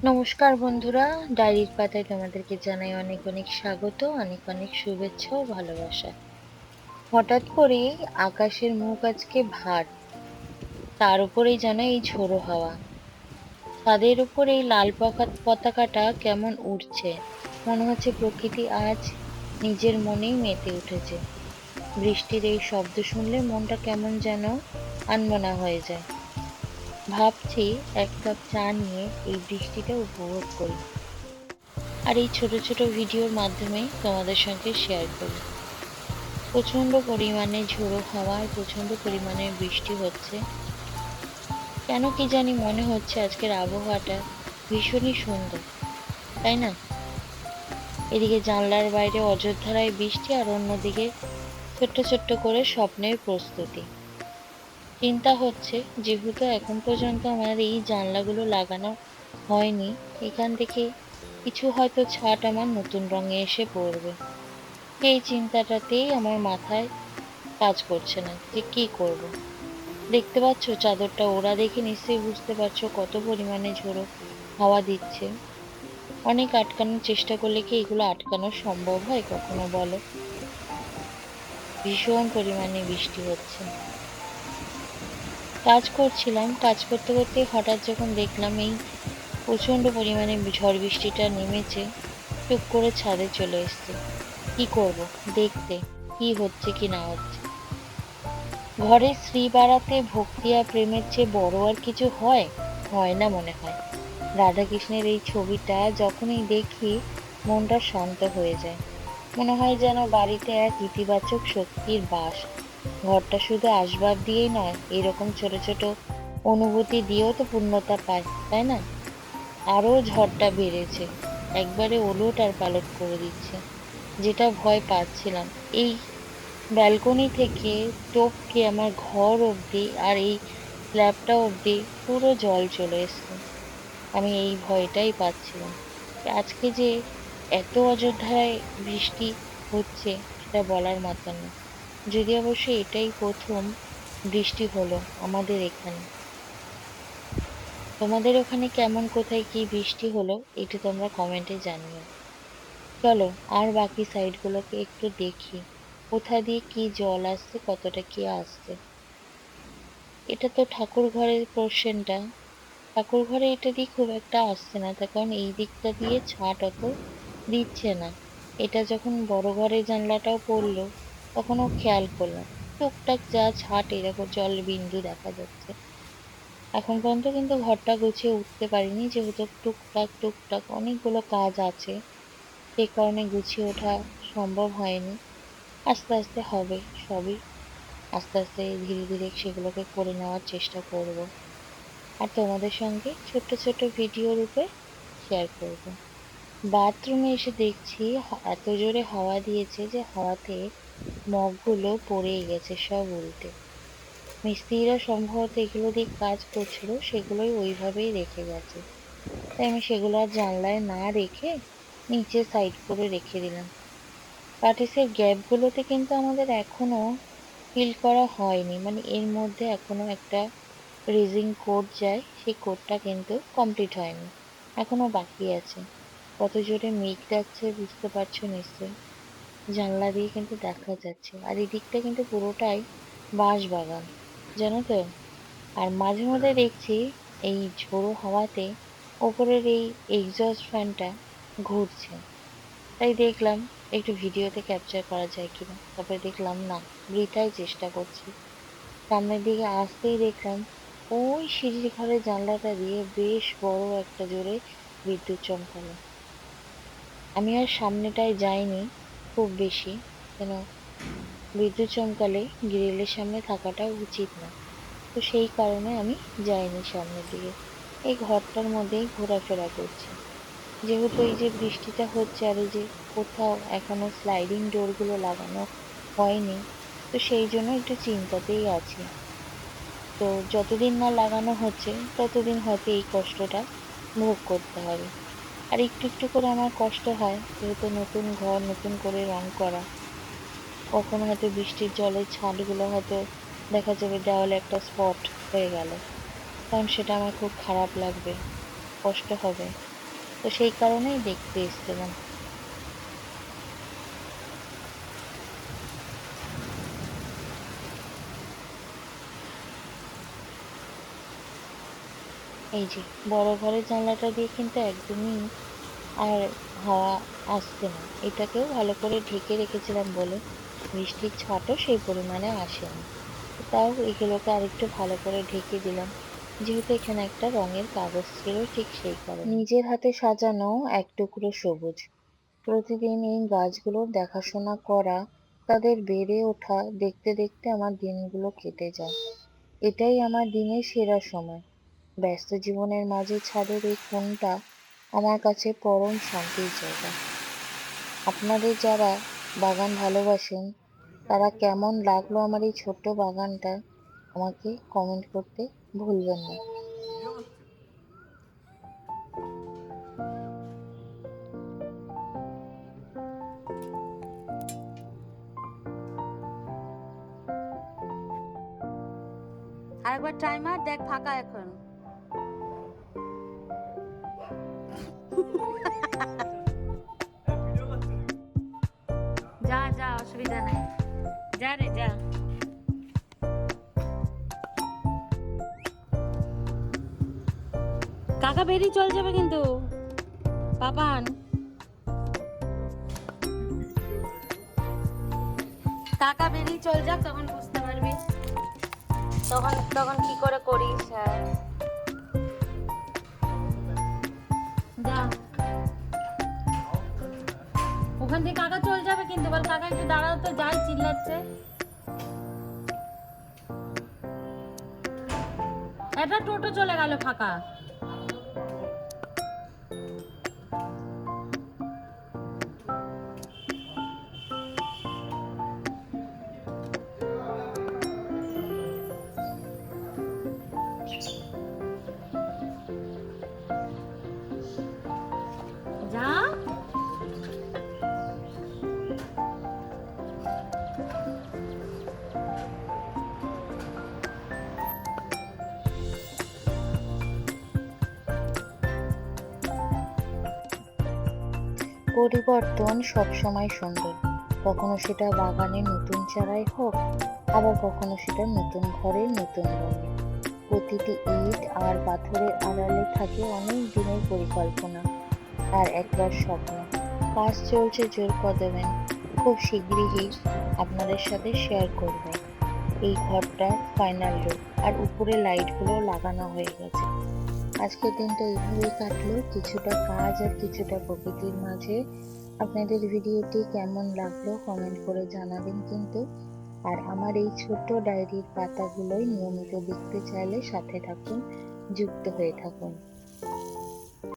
নমস্কার বন্ধুরা, ডায়েরির পাতায় তোমাদেরকে জানাই অনেক অনেক স্বাগত, অনেক অনেক শুভেচ্ছা ও ভালোবাসা। হঠাৎ করেই আকাশের মুখ আজকে ভার, তার উপরেই যেন এই ঝোড়ো হাওয়া। ছাদের উপর এই লাল পতাকাটা কেমন উড়ছে, মনে হচ্ছে প্রকৃতি আজ নিজের মনেই মেতে উঠেছে। বৃষ্টির এই শব্দ শুনলে মনটা কেমন যেন আনমনা হয়ে যায়। ভাবছি এক কাপ চা নিয়ে এই বৃষ্টিটা উপভোগ করি, আর এই ছোট ছোট ভিডিওর মাধ্যমে তোমাদের সঙ্গে শেয়ার করি। প্রচন্ড পরিমাণে ঝোড়ো হাওয়া আর প্রচন্ড পরিমাণে বৃষ্টি হচ্ছে। কেন কি জানি মনে হচ্ছে আজকের আবহাওয়াটা ভীষণই সুন্দর, তাই না? এদিকে জানলার বাইরে অযোধ্যারায় বৃষ্টি, আর অন্যদিকে ছোট্ট ছোট্ট করে স্বপ্নের প্রস্তুতি। চিন্তা হচ্ছে, যেহেতু এখন পর্যন্ত আমার এই জানলাগুলো লাগানো হয়নি, এখান থেকে কিছু হয়তো ছাট আমার নতুন রঙে এসে পড়বে। এই চিন্তাটাতেই আমার মাথায় কাজ করছে না যে কি করব। দেখতে পাচ্ছ চাদরটা ওরা দেখে নিশ্চয়ই বুঝতে পারছো কত পরিমাণে ঝোড়ো হাওয়া দিচ্ছে। অনেক আটকানোর চেষ্টা করলে কি এগুলো আটকানো সম্ভব হয় কখনো বলো? ভীষণ পরিমাণে বৃষ্টি হচ্ছে। কাজ করছিলাম, কাজ করতে করতে হঠাৎ যখন দেখলাম এই প্রচন্ড পরিমাণে ঝড় বৃষ্টিটা নেমেছে, টুক করে ছাদে চলে এসেছি। কি করব, দেখতে কি হচ্ছে কি না হচ্ছে। ঘরে শ্রী বাড়াতে ভক্তি আর প্রেমের চেয়ে বড় আর কিছু হয়? হয় না মনে হয়। রাধাকৃষ্ণের এই ছবিটা যখনই দেখি মনটা শান্ত হয়ে যায়। মনে হয় যেন বাড়িতে এক ইতিবাচক শক্তির বাস। ঘরটা শুধু আসবাব দিয়েই নয়, এরকম ছোট ছোট অনুভূতি দিয়েও তো পূর্ণতা পায়, তাই না? আরো ঝড়টা বেড়েছে, একবারে ওলট আর পালট করে দিচ্ছে। যেটা ভয় পাচ্ছিলাম, এই ব্যালকনি থেকে টপকে আমার ঘর অবধি আর এই স্ল্যাবটা অবধি পুরো জল চলে এসছে। আমি এই ভয়টাই পাচ্ছিলাম যে আজকে যে এত অযোধ্যায় বৃষ্টি হচ্ছে, সেটা বলার মতো না। যদি অবশ্যই এটাই প্রথম বৃষ্টি হলো আমাদের এখানে। তোমাদের ওখানে কেমন, কোথায় কি বৃষ্টি হলো, এটা তোমরা কমেন্টে জানিও। চলো আর বাকি সাইড গুলোকে একটু দেখি, কোথা দিয়ে কি জল আসছে, কতটা কি আসছে। এটা তো ঠাকুর ঘরের পোর্শনটা। ঠাকুর ঘরে এটা দিয়ে খুব একটা আসছে না, তার কারণ এই দিকটা দিয়ে ছাট অত দিচ্ছে না। এটা যখন বড় ঘরের জানলাটাও পড়লো, তখনও খেয়াল করলাম টুকটাক যা ছাট এরকম জলের বিন্দু দেখা যাচ্ছে। এখন পর্যন্ত কিন্তু ঘরটা গুছিয়ে উঠতে পারিনি, যেহেতু টুকটাক টুকটাক অনেকগুলো কাজ আছে, সেই কারণে গুছিয়ে ওঠা সম্ভব হয়নি। আস্তে আস্তে হবে সবই, আস্তে আস্তে ধীরে ধীরে সেগুলোকে করে নেওয়ার চেষ্টা করব, আর তোমাদের সঙ্গে ছোট্ট ছোট্ট ভিডিও রূপে শেয়ার করব। বাথরুমে এসে দেখছি এত জোরে হাওয়া দিয়েছে যে হাওয়াতে মগগুলো পড়েই গেছে সব উল্টে। মিস্ত্রিরা সম্ভবত এগুলো দিয়ে কাজ করছিল, সেগুলোই ওইভাবেই রেখে গেছে। তাই আমি সেগুলো আর জানলায় না রেখে নিচে সাইড করে রেখে দিলাম। কার্টিসের গ্যাপ গুলোতে কিন্তু আমাদের এখনো ফিল করা হয়নি, মানে এর মধ্যে এখনো একটা রেজিং কোড যায়, সেই কোডটা কিন্তু কমপ্লিট হয়নি, এখনো বাকি আছে। কত জোরে মেঘ ডাকছে বুঝতে পারছো নিশ্চয়ই, জানলা দিয়ে কিন্তু দেখা যাচ্ছে। আর এই দিকটা কিন্তু পুরোটাই বাঁশ বাগান, জানো তো। আর মাঝে মধ্যে দেখছি এই ঝোড়ো হাওয়াতে ওপরের এই এক্সস্ট ফ্যানটা ঘুরছে। তাই দেখলাম একটু ভিডিওতে ক্যাপচার করা যায় কিনা, তারপরে দেখলাম না, বৃথাই চেষ্টা করছি। সামনের দিকে আসতেই দেখলাম ওই সিঁড়ির ঘরের জানলাটা দিয়ে বেশ বড় একটা জোরে বিদ্যুৎ চমকালো। আমি আর সামনেটায় যাইনি খুব বেশি, কেন বিদ্যুৎ চমকালে গ্রিলের সামনে থাকাটা উচিত না। তো সেই কারণে আমি যাইনি সামনের দিকে, এই ঘরটার মধ্যেই ঘোরাফেরা করছি। যেহেতু এই যে বৃষ্টিটা হচ্ছে আর এই যে কোথাও এখনো স্লাইডিং ডোর গুলো লাগানো হয়নি, তো সেই জন্য একটু চিন্তাতেই আছি। তো যতদিন না লাগানো হচ্ছে ততদিন হয়তো এই কষ্টটা ভোগ করতে হবে। আর একটু একটু করে আমার কষ্ট হয়, যেহেতু নতুন ঘর, নতুন করে রং করা। কখনো হয়তো বৃষ্টির জলের ছাটগুলো হয়তো দেখা যাবে দেওয়ালে একটা স্পট হয়ে গেল, তখন সেটা আমার খুব খারাপ লাগবে, কষ্ট হবে। তো সেই কারণেই দেখতে এসেছিলাম। এই যে বড় ঘরের জানলাটা দিয়ে কিন্তু একদমই আর হাওয়া আসছে না। এটাকেও ভালো করে ঢেকে রেখেছিলাম বলে বৃষ্টির ছাঁটও সেই পরিমাণে আসেনি। তাও এগুলোকে আরেকটু ভালো করে ঢেকে দিলাম। যেহেতু এখানে একটা রঙের কাগজ ছিল ঠিক সেই কারণে। নিজের হাতে সাজানো এক টুকরো সবুজ। প্রতিদিন এই গাছগুলোর দেখাশোনা করা, তাদের বেড়ে ওঠা দেখতে দেখতে আমার দিনগুলো কেটে যায়। এটাই আমার দিনের সেরা সময়। ব্যস্ত জীবনের মাঝে ছাদের এই কোণটা আমার কাছে পরম শান্তির জায়গা। আপনাদের যারা বাগান ভালোবাসেন, তারা কেমন লাগলো আমার এই ছোট্ট বাগানটা আমাকে কমেন্ট করতে ভুলবেন না। আরেকবার ট্রাই মার, দেখ ফাঁকা এখন। যা যা, অসুবিধা নাই, যা রে যা। কাকা বেরিয়ে চল যাবে কিন্তু, পাপান। কাকা বেরিয়ে চল যাক, তখন বুঝতে পারবি, তখন তখন কি করে করিস। হ্যাঁ যা, ওখান থেকে কাকা চল যাবে কিন্তু, বল কাকা একটু দাঁড়াও তো, যাই চিল্লাচ্ছে। এটা টোটো চলে গেল ফাঁকা। যা, পরিবর্তন সবসময় সুন্দর। কখনো সেটা বাগানের নতুন চারাই হোক, আবার কখনো সেটা নতুন ঘরের নতুন রঙে। প্রতিটি ইট আর পাথরের আড়ালে থাকে অনেক দিনের পরিকল্পনা আর একবার স্বপ্ন। কাজ চলছে জোর কদমে। খুব শিগগিরই আপনাদের সাথে শেয়ার করব এই ঘরটার ফাইনাল লুক। আর উপরে লাইটগুলো লাগানো হয়ে গেছে। আজকের দিনটা এইভাবেই কাটলো, কিছুটা কাজ আর কিছুটা প্রকৃতির মাঝে। আপনাদের ভিডিওটি কেমন লাগলো কমেন্ট করে জানাবেন কিন্তু। আর আমার এই ছোট্ট ডায়েরির পাতাগুলোই নিয়মিত দেখতে চাইলে সাথে থাকুন, যুক্ত হয়ে থাকুন।